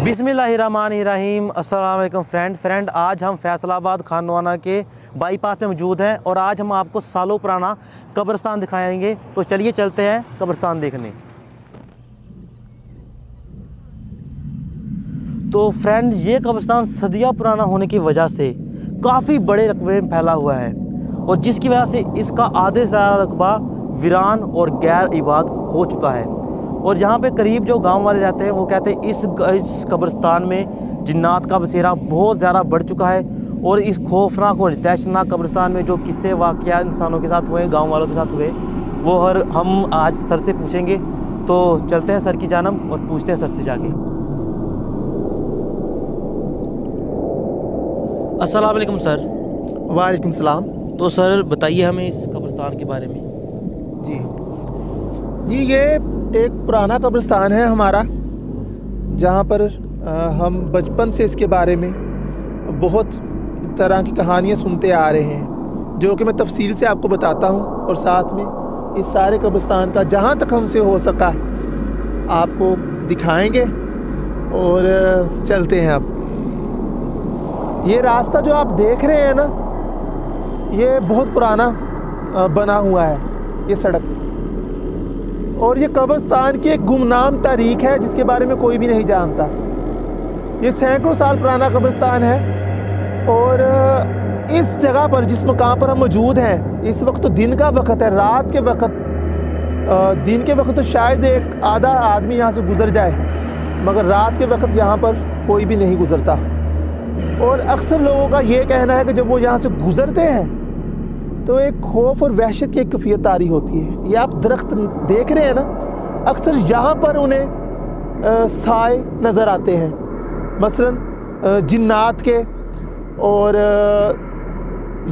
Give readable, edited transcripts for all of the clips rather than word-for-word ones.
बिस्मिल्लाहिर्रहमानिर्रहीम। अस्सलाम वालेकुम फ्रेंड। आज हम फैसलाबाद खानवाना के बाईपास में मौजूद हैं और आज हम आपको सालों पुराना कब्रिस्तान दिखाएंगे। तो चलिए चलते हैं कब्रिस्तान देखने। तो फ्रेंड, ये कब्रिस्तान सदियाँ पुराना होने की वजह से काफ़ी बड़े रकबे में फैला हुआ है और जिसकी वजह से इसका आधे से ज़्यादा रकबा वीरान और गैर इबाद हो चुका है। और यहाँ पे करीब जो गांव वाले रहते हैं वो कहते हैं इस कब्रिस्तान में जिन्नात का बसेरा बहुत ज़्यादा बढ़ चुका है और इस खौफनाक और दहशतनाक कब्रिस्तान में जो किस्से वाक़या इंसानों के साथ हुए, गांव वालों के साथ हुए, वो हम आज सर से पूछेंगे। तो चलते हैं सर की जानब और पूछते हैं सर से जाके। अस्सलाम वालेकुम सर। वालेकुम सलाम। तो सर बताइए हमें इस कब्रिस्तान के बारे में। जी ये एक पुराना कब्रिस्तान है हमारा, जहाँ पर हम बचपन से इसके बारे में बहुत तरह की कहानियाँ सुनते आ रहे हैं, जो कि मैं तफसील से आपको बताता हूँ और साथ में इस सारे कब्रिस्तान का जहाँ तक हमसे हो सका आपको दिखाएंगे। और चलते हैं अब। ये रास्ता जो आप देख रहे हैं ना, ये बहुत पुराना बना हुआ है ये सड़क, और ये कब्रिस्तान की एक गुमनाम तारीख है जिसके बारे में कोई भी नहीं जानता। ये सैकड़ों साल पुराना कब्रिस्तान है और इस जगह पर, जिस मकाम पर हम मौजूद हैं, इस वक्त तो दिन का वक्त है, रात के वक्त, दिन के वक्त तो शायद एक आधा आदमी यहाँ से गुजर जाए, मगर रात के वक्त यहाँ पर कोई भी नहीं गुजरता। और अक्सर लोगों का ये कहना है कि जब वो यहाँ से गुजरते हैं तो एक खौफ और वहशत की एक कैफियत तारी होती है। ये आप दरख्त देख रहे हैं ना, अक्सर यहाँ पर उन्हें साए नज़र आते हैं, मसलन जिन्नात के। और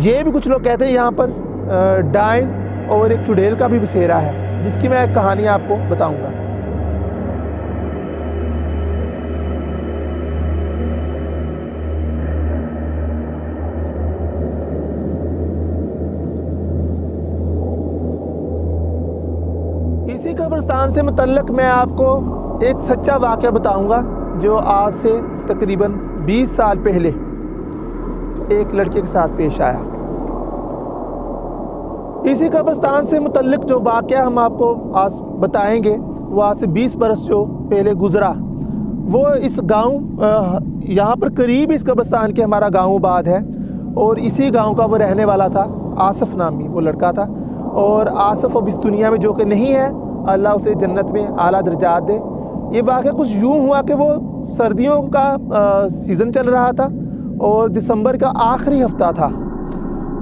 ये भी कुछ लोग कहते हैं यहाँ पर डाइन और एक चुड़ैल का भी बसेरा है, जिसकी मैं एक कहानी आपको बताऊँगा। इसी कब्रिस्तान से मुतल्लक मैं आपको एक सच्चा वाक़या बताऊंगा, जो आज से तकरीबन 20 साल पहले एक लड़के के साथ पेश आया। इसी कब्रिस्तान से मुतल्लक जो वाक़या हम आपको आज बताएंगे, वो आज से 20 बरस जो पहले गुज़रा, वो इस गांव, यहाँ पर करीब इस कब्रिस्तान के हमारा गांव आबाद है और इसी गांव का वो रहने वाला था। आसिफ नामी वो लड़का था। और आसिफ अब इस दुनिया में जो कि नहीं है, अल्लाह उसे जन्नत में आला दर्जात दे। ये वाक़या कुछ यूँ हुआ कि वो सर्दियों का सीज़न चल रहा था और दिसंबर का आखिरी हफ्ता था।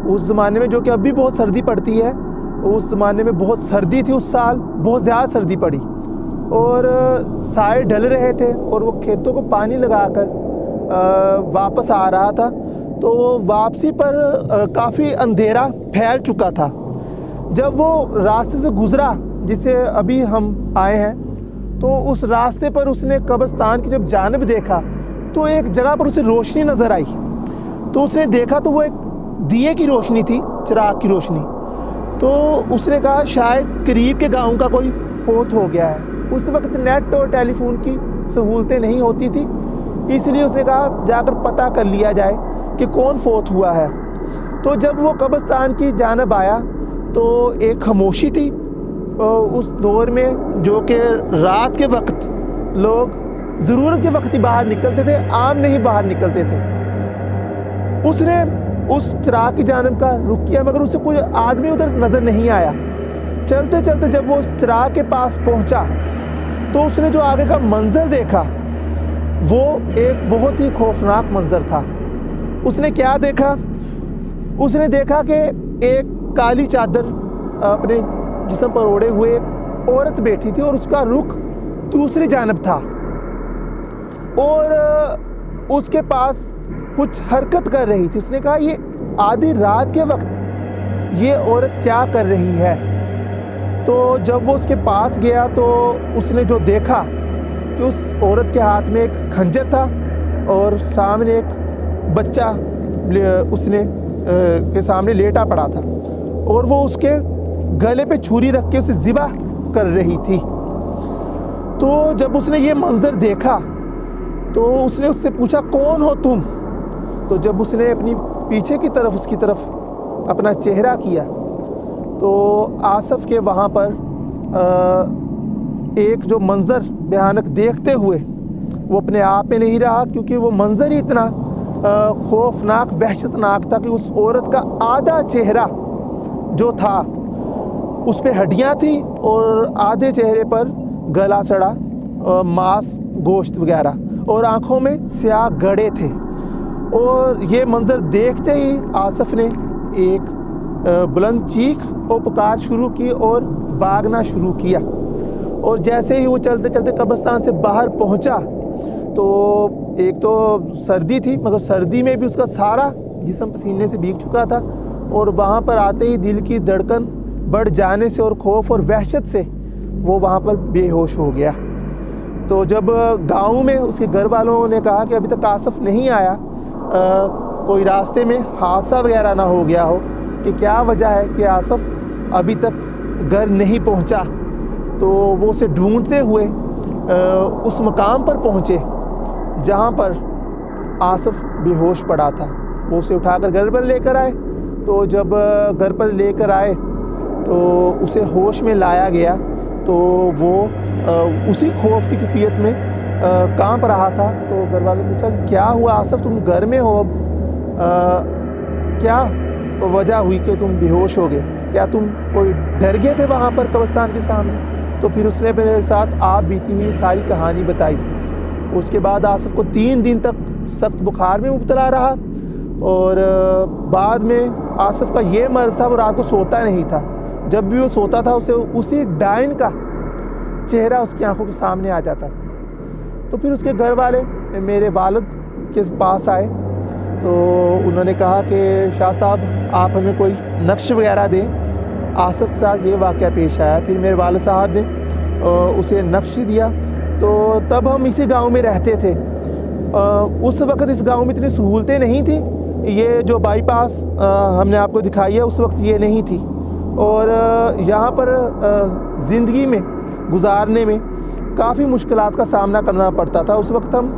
उस ज़माने में, जो कि अब भी बहुत सर्दी पड़ती है, उस ज़माने में बहुत सर्दी थी। उस साल बहुत ज़्यादा सर्दी पड़ी और साए ढल रहे थे और वो खेतों को पानी लगाकर वापस आ रहा था। तो वापसी पर काफ़ी अंधेरा फैल चुका था। जब वो रास्ते से गुज़रा जिसे अभी हम आए हैं, तो उस रास्ते पर उसने कब्रिस्तान की जब जानिब देखा तो एक जगह पर उसे रोशनी नज़र आई। तो उसने देखा तो वो एक दिए की रोशनी थी, चिराग की रोशनी। तो उसने कहा शायद करीब के गांव का कोई फोत हो गया है। उस वक्त नेट और टेलीफोन की सहूलतें नहीं होती थी, इसलिए उसने कहा जाकर पता कर लिया जाए कि कौन फोत हुआ है। तो जब वो कब्रिस्तान की जानिब आया तो एक खामोशी थी। उस दौर में, जो कि रात के वक्त लोग ज़रूरत के वक्त ही बाहर निकलते थे, आम नहीं बाहर निकलते थे। उसने उस चिराग की जानिब का रुख किया, मगर उसे कोई आदमी उधर नज़र नहीं आया। चलते चलते जब वो उस चिराग के पास पहुंचा तो उसने जो आगे का मंजर देखा, वो एक बहुत ही खौफनाक मंजर था। उसने क्या देखा? उसने देखा कि एक काली चादर अपने जिस्म पर ओढ़े हुए एक औरत बैठी थी और उसका रुख दूसरी जानब था और उसके पास कुछ हरकत कर रही थी। उसने कहा ये आधी रात के वक्त ये औरत क्या कर रही है? तो जब वो उसके पास गया तो उसने जो देखा कि उस औरत के हाथ में एक खंजर था और सामने एक बच्चा उसने के सामने लेटा पड़ा था और वो उसके गले पे छुरी रख के उसे ज़िबा कर रही थी। तो जब उसने ये मंजर देखा तो उसने उससे पूछा कौन हो तुम। तो जब उसने अपनी पीछे की तरफ उसकी तरफ अपना चेहरा किया तो आसफ़ के वहाँ पर एक जो मंज़र भयानक देखते हुए वो अपने आप में नहीं रहा, क्योंकि वो मंज़र ही इतना खौफनाक वहशतनाक था कि उस औरत का आधा चेहरा जो था उस पे हड्डियाँ थी और आधे चेहरे पर गला सड़ा मांस गोश्त वगैरह और आँखों में स्याह गड़े थे। और ये मंज़र देखते ही आसफ़ ने एक बुलंद चीख और पुकार शुरू की और भागना शुरू किया। और जैसे ही वो चलते चलते कब्रिस्तान से बाहर पहुंचा तो एक तो सर्दी थी, मगर सर्दी में भी उसका सारा जिस्म पसीने से भीग चुका था। और वहाँ पर आते ही दिल की धड़कन बढ़ जाने से और खौफ और वहशत से वो वहाँ पर बेहोश हो गया। तो जब गांव में उसके घर वालों ने कहा कि अभी तक आसफ़ नहीं आया, कोई रास्ते में हादसा वगैरह ना हो गया हो, कि क्या वजह है कि आसफ़ अभी तक घर नहीं पहुंचा, तो वो उसे ढूंढते हुए उस मकाम पर पहुंचे जहां पर आसफ़ बेहोश पड़ा था। वो उसे उठाकर घर पर लेकर आए। तो जब घर पर लेकर आए तो उसे होश में लाया गया तो वो उसी खौफ की कैफियत में कांप रहा था। तो घर वालों ने पूछा क्या हुआ आसफ़, तुम घर में हो, क्या वजह हुई कि तुम बेहोश हो गए, क्या तुम कोई डर गए थे वहाँ पर कब्रिस्तान के सामने? तो फिर उसने मेरे साथ आप बीती हुई सारी कहानी बताई। उसके बाद आसफ़ को 3 दिन तक सख्त बुखार में मुब्तला रहा और बाद में आसफ़ का ये मर्ज़ था, वो रात को सोता नहीं था। जब भी वो सोता था उसे उसी डायन का चेहरा उसकी आंखों के सामने आ जाता था। तो फिर उसके घर वाले मेरे वालिद के पास आए तो उन्होंने कहा कि शाह साहब आप हमें कोई नक्श वगैरह दें, आसफ़ के साथ ये वाक़या पेश आया। फिर मेरे वालिद साहब ने उसे नक्श दिया। तो तब हम इसी गांव में रहते थे। उस वक़्त इस गांव में इतनी सहूलतें नहीं थी, ये जो बाईपास हमने आपको दिखाई है उस वक्त ये नहीं थी। और यहाँ पर ज़िंदगी में गुजारने में काफ़ी मुश्किलात का सामना करना पड़ता था। उस वक्त हम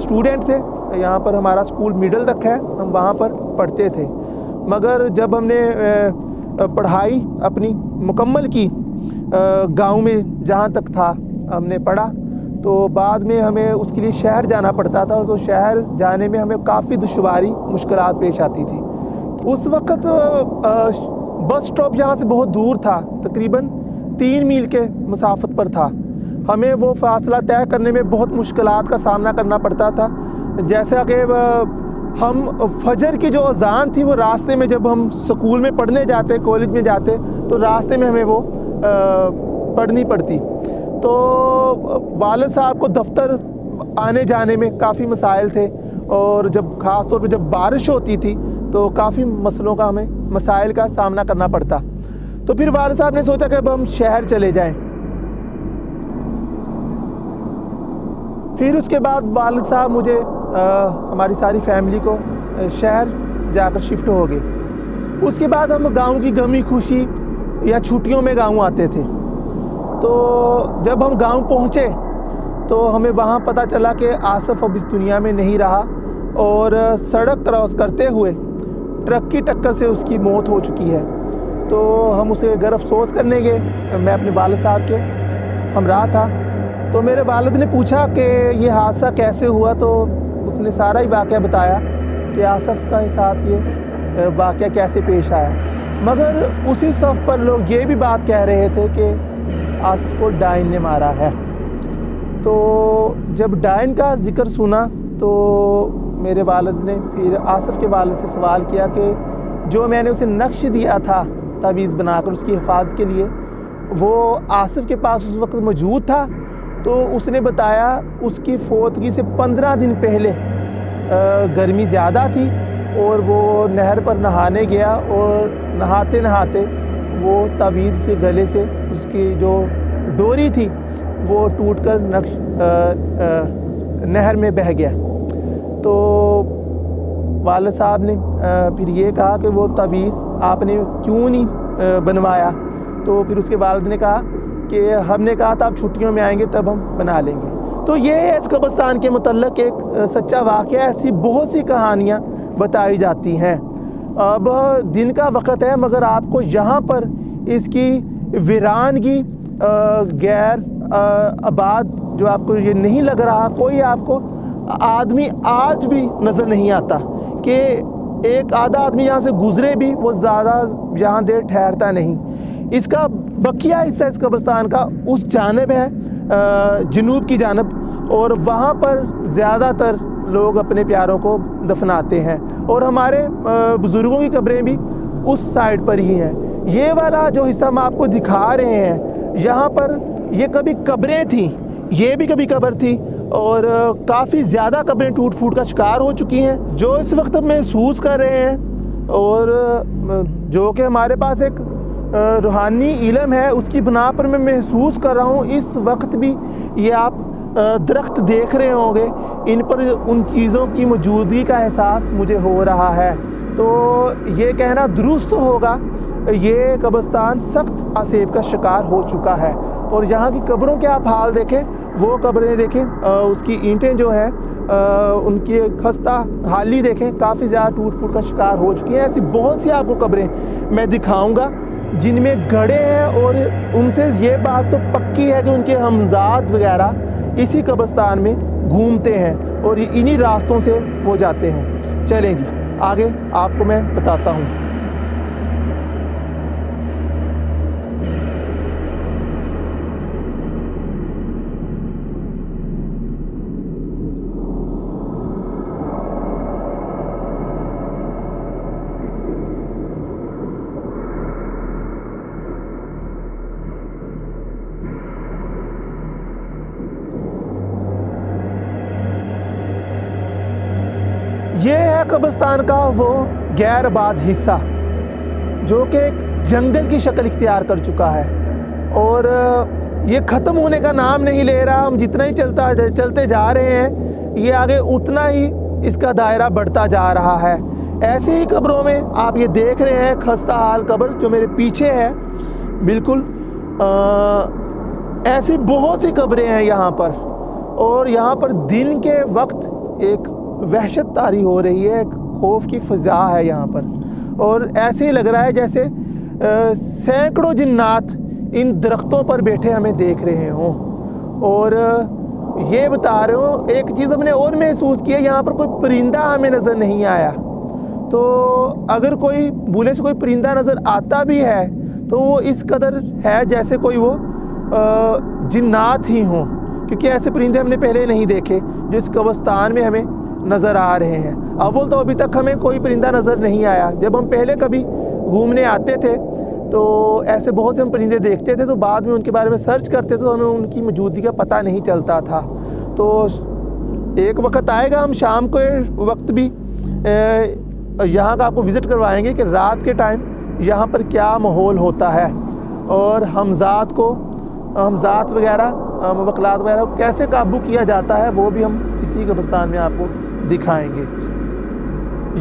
स्टूडेंट थे, यहाँ पर हमारा स्कूल मिडिल तक है, हम वहाँ पर पढ़ते थे। मगर जब हमने पढ़ाई अपनी मुकम्मल की गांव में जहाँ तक था हमने पढ़ा, तो बाद में हमें उसके लिए शहर जाना पड़ता था। तो शहर जाने में हमें काफ़ी दुश्वारी मुश्किलात पेश आती थी। उस वक़्त बस स्टॉप यहाँ से बहुत दूर था, तकरीबन 3 मील के मसाफत पर था। हमें वो फ़ासला तय करने में बहुत मुश्किलात का सामना करना पड़ता था। जैसा कि हम फजर की जो अज़ान थी वो रास्ते में, जब हम स्कूल में पढ़ने जाते, कॉलेज में जाते, तो रास्ते में हमें वो पढ़नी पड़ती। तो वालिद साहब को दफ्तर आने जाने में काफ़ी मसाइल थे और जब ख़ास तौर पे जब बारिश होती थी तो काफ़ी मसलों का हमें मसाइल का सामना करना पड़ता। तो फिर वालिद साहब ने सोचा कि अब हम शहर चले जाएं। फिर उसके बाद वालिद साहब मुझे हमारी सारी फैमिली को शहर जाकर शिफ्ट हो गए। उसके बाद हम गांव की गमी खुशी या छुट्टियों में गांव आते थे। तो जब हम गांव पहुंचे तो हमें वहां पता चला कि आसफ़ अब इस दुनिया में नहीं रहा और सड़क क्रॉस करते हुए ट्रक की टक्कर से उसकी मौत हो चुकी है। तो हम उसे घर अफसोस करने गए, मैं अपने वालिद साहब के हमराह था। तो मेरे वालिद ने पूछा कि ये हादसा कैसे हुआ, तो उसने सारा ही वाक़या बताया कि आसफ़ का साथ ये वाक़या कैसे पेश आया। मगर उसी सफ़ पर लोग ये भी बात कह रहे थे कि आसफ़ को डायन ने मारा है। तो जब डायन का ज़िक्र सुना तो मेरे वालिद ने फिर आसफ़ के वालिद से सवाल किया कि जो मैंने उसे नक्श दिया था तावीज़ बनाकर उसकी हिफाजत के लिए, वो आसफ़ के पास उस वक्त मौजूद था। तो उसने बताया उसकी फौतगी से 15 दिन पहले गर्मी ज़्यादा थी और वो नहर पर नहाने गया और नहाते नहाते वो तावीज़ से गले से उसकी जो डोरी थी वो टूटकर नहर में बह गया। तो वालिद साहब ने फिर ये कहा कि वो तावीज़ आपने क्यों नहीं बनवाया? तो फिर उसके वालिद ने कहा कि हमने कहा था आप छुट्टियों में आएंगे तब हम बना लेंगे। तो ये है इस कब्रिस्तान के मुतल्लक एक सच्चा वाक़या। ऐसी बहुत सी कहानियाँ बताई जाती हैं। अब दिन का वक़्त है, मगर आपको यहाँ पर इसकी वीरानगी गैर आबाद जो आपको ये नहीं लग रहा, कोई आपको आदमी आज भी नज़र नहीं आता कि एक आधा आदमी यहाँ से गुज़रे भी वो ज़्यादा यहाँ देर ठहरता नहीं। इसका बकिया हिस्सा इस कब्रिस्तान का उस जानिब है, जनूब की जानिब, और वहाँ पर ज़्यादातर लोग अपने प्यारों को दफनाते हैं, और हमारे बुज़ुर्गों की कब्रें भी उस साइड पर ही हैं। ये वाला जो हिस्सा हम आपको दिखा रहे हैं, यहाँ पर ये कभी कब्रें थीं, ये भी कभी कब्र थी, और काफ़ी ज़्यादा कब्रें टूट फूट का शिकार हो चुकी हैं। जो इस वक्त हम महसूस कर रहे हैं और जो कि हमारे पास एक रूहानी इल्म है, उसकी बिना पर मैं महसूस कर रहा हूँ। इस वक्त भी ये आप दरख्त देख रहे होंगे, इन पर उन चीज़ों की मौजूदगी का एहसास मुझे हो रहा है। तो ये कहना दुरुस्त होगा, ये कब्रिस्तान सख्त आसेब का शिकार हो चुका है। और यहाँ की कब्रों के आप हाल देखें, वो कब्रें देखें, उसकी ईंटें जो हैं उनकी खस्ता हाली देखें, काफ़ी ज़्यादा टूट फूट का शिकार हो चुकी हैं। ऐसी बहुत सी आपको कब्रें मैं दिखाऊंगा जिनमें गड़े हैं, और उनसे ये बात तो पक्की है कि उनके हमजाद वगैरह इसी कब्रिस्तान में घूमते हैं और इन्हीं रास्तों से वो जाते हैं। चलें जी, आगे आपको मैं बताता हूँ। ये है कब्रिस्तान का वो गैर आबाद हिस्सा जो कि एक जंगल की शक्ल इख्तियार कर चुका है, और ये ख़त्म होने का नाम नहीं ले रहा। हम जितना ही चलते जा रहे हैं, ये आगे उतना ही इसका दायरा बढ़ता जा रहा है। ऐसे ही कब्रों में आप ये देख रहे हैं, खस्ता हाल कब्र जो मेरे पीछे है, बिल्कुल ऐसी बहुत सी कब्रें हैं यहाँ पर। और यहाँ पर दिन के वक्त एक वहशत तारी हो रही है, एक खौफ की फ़ज़ा है यहाँ पर, और ऐसे ही लग रहा है जैसे सैकड़ों जिन्नात इन दरख्तों पर बैठे हमें देख रहे हों। और ये बता रहे हो, एक चीज़ हमने और महसूस की है, यहाँ पर कोई परिंदा हमें नज़र नहीं आया। तो अगर कोई भूले से कोई परिंदा नज़र आता भी है तो वो इस कदर है जैसे कोई वो जिन्नात ही हों, क्योंकि ऐसे परिंदे हमने पहले नहीं देखे जो इस कब्रिस्तान में हमें नज़र आ रहे हैं। अव्वल तो अभी तक हमें कोई परिंदा नज़र नहीं आया। जब हम पहले कभी घूमने आते थे तो ऐसे बहुत से हम परिंदे देखते थे, तो बाद में उनके बारे में सर्च करते थे तो हमें उनकी मौजूदगी का पता नहीं चलता था। तो एक वक्त आएगा हम शाम के वक्त भी यहाँ का आपको विज़िट करवाएंगे कि रात के टाइम यहाँ पर क्या माहौल होता है, और हमजात वगैरह मवक्लात वगैरह को कैसे काबू किया जाता है, वो भी हम इसी कब्रिस्तान में आपको दिखाएंगे।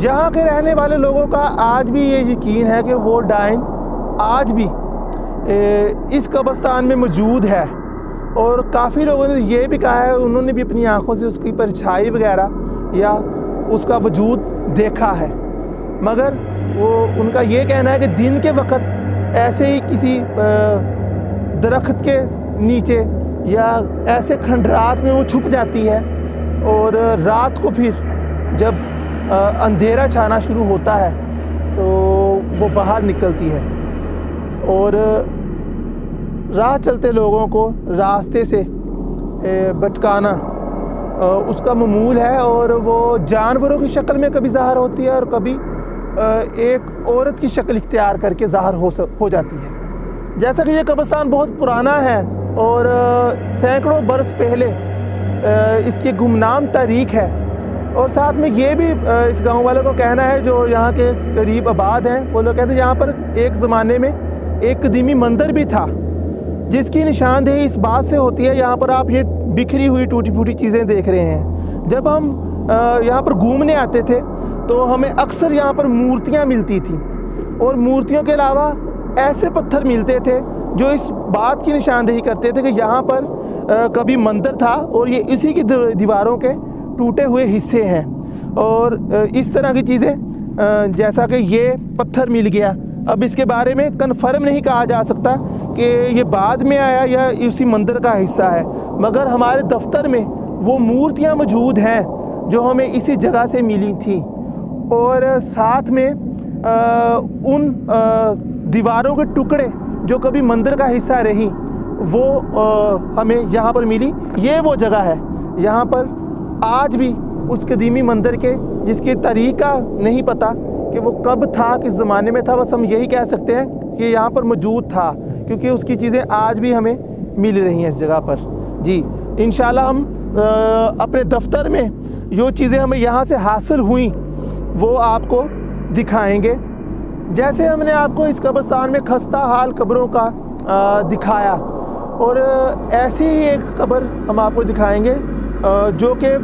यहाँ के रहने वाले लोगों का आज भी ये यकीन है कि वो डायन आज भी इस कब्रिस्तान में मौजूद है, और काफ़ी लोगों ने ये भी कहा है, उन्होंने भी अपनी आँखों से उसकी परछाई वगैरह या उसका वजूद देखा है। मगर वो उनका ये कहना है कि दिन के वक्त ऐसे ही किसी दरख्त के नीचे या ऐसे खंडरात में वो छुप जाती है, और रात को फिर जब अंधेरा छाना शुरू होता है तो वो बाहर निकलती है, और राह चलते लोगों को रास्ते से भटकाना उसका मामूल है। और वो जानवरों की शक्ल में कभी ज़ाहिर होती है और कभी एक औरत की शक्ल इख्तियार करके ज़ाहिर हो जाती है। जैसा कि ये कब्रिस्तान बहुत पुराना है और सैकड़ों बरस पहले इसकी गुमनाम तारीख है, और साथ में ये भी इस गांव वालों को कहना है जो यहाँ के करीब आबाद हैं, वो लोग कहते हैं यहाँ पर एक ज़माने में एक कदीमी मंदिर भी था, जिसकी निशानदेही इस बात से होती है, यहाँ पर आप ये बिखरी हुई टूटी फूटी चीज़ें देख रहे हैं। जब हम यहाँ पर घूमने आते थे तो हमें अक्सर यहाँ पर मूर्तियाँ मिलती थी, और मूर्तियों के अलावा ऐसे पत्थर मिलते थे जो इस बात की निशानदेही करते थे कि यहाँ पर कभी मंदिर था और ये इसी की दीवारों के टूटे हुए हिस्से हैं। और इस तरह की चीज़ें, जैसा कि ये पत्थर मिल गया, अब इसके बारे में कन्फर्म नहीं कहा जा सकता कि ये बाद में आया या उसी मंदिर का हिस्सा है, मगर हमारे दफ्तर में वो मूर्तियाँ मौजूद हैं जो हमें इसी जगह से मिली थी। और साथ में उन दीवारों के टुकड़े जो कभी मंदिर का हिस्सा रही, वो हमें यहाँ पर मिली। ये वो जगह है, यहाँ पर आज भी उस कदीमी मंदिर के, जिसकी तारीख का नहीं पता कि वो कब था, किस ज़माने में था, बस हम यही कह सकते हैं कि यहाँ पर मौजूद था, क्योंकि उसकी चीज़ें आज भी हमें मिल रही हैं इस जगह पर। जी, इंशाल्लाह हम अपने दफ्तर में जो चीज़ें हमें यहाँ से हासिल हुई वो आपको दिखाएंगे। जैसे हमने आपको इस कब्रिस्तान में खस्ता हाल कब्रों का दिखाया, और ऐसी ही एक कब्र हम आपको दिखाएंगे जो कि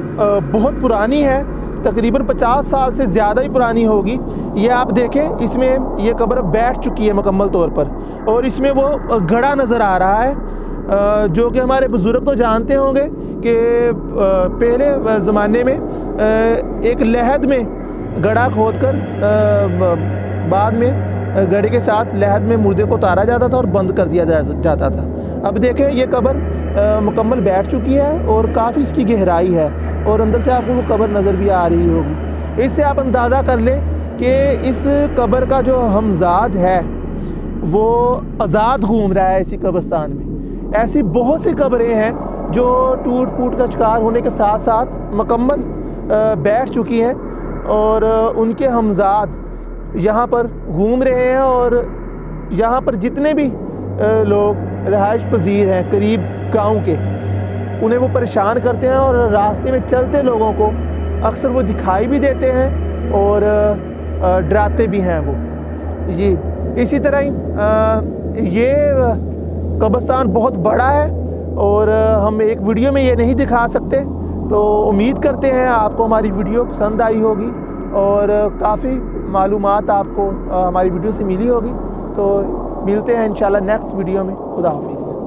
बहुत पुरानी है, तकरीबन 50 साल से ज़्यादा ही पुरानी होगी। ये आप देखें, इसमें ये कब्र बैठ चुकी है मुकम्मल तौर पर, और इसमें वो घड़ा नज़र आ रहा है जो कि हमारे बुज़ुर्ग तो जानते होंगे कि पहले ज़माने में एक लहद में घड़ा खोदकर बाद में घड़े के साथ लहद में मुर्दे को उतारा जाता था और बंद कर दिया जाता था। अब देखें, ये कब्र मुकम्मल बैठ चुकी है और काफ़ी इसकी गहराई है, और अंदर से आपको वो कब्र नज़र भी आ रही होगी। इससे आप अंदाज़ा कर लें कि इस कब्र का जो हमजाद है वो आज़ाद घूम रहा है इसी कब्रिस्तान में। ऐसी बहुत सी कब्रें हैं जो टूट फूट का शिकार होने के साथ साथ मुकम्मल बैठ चुकी हैं, और उनके हमजाद यहाँ पर घूम रहे हैं, और यहाँ पर जितने भी लोग रहाइश पजीर हैं करीब गांव के, उन्हें वो परेशान करते हैं, और रास्ते में चलते लोगों को अक्सर वो दिखाई भी देते हैं और डराते भी हैं वो। जी, इसी तरह ही ये कब्रिस्तान बहुत बड़ा है, और हम एक वीडियो में ये नहीं दिखा सकते। तो उम्मीद करते हैं आपको हमारी वीडियो पसंद आई होगी, और काफ़ी मालूमात आपको हमारी वीडियो से मिली होगी। तो मिलते हैं इंशाल्लाह नेक्स्ट वीडियो में। खुदा हाफिज़।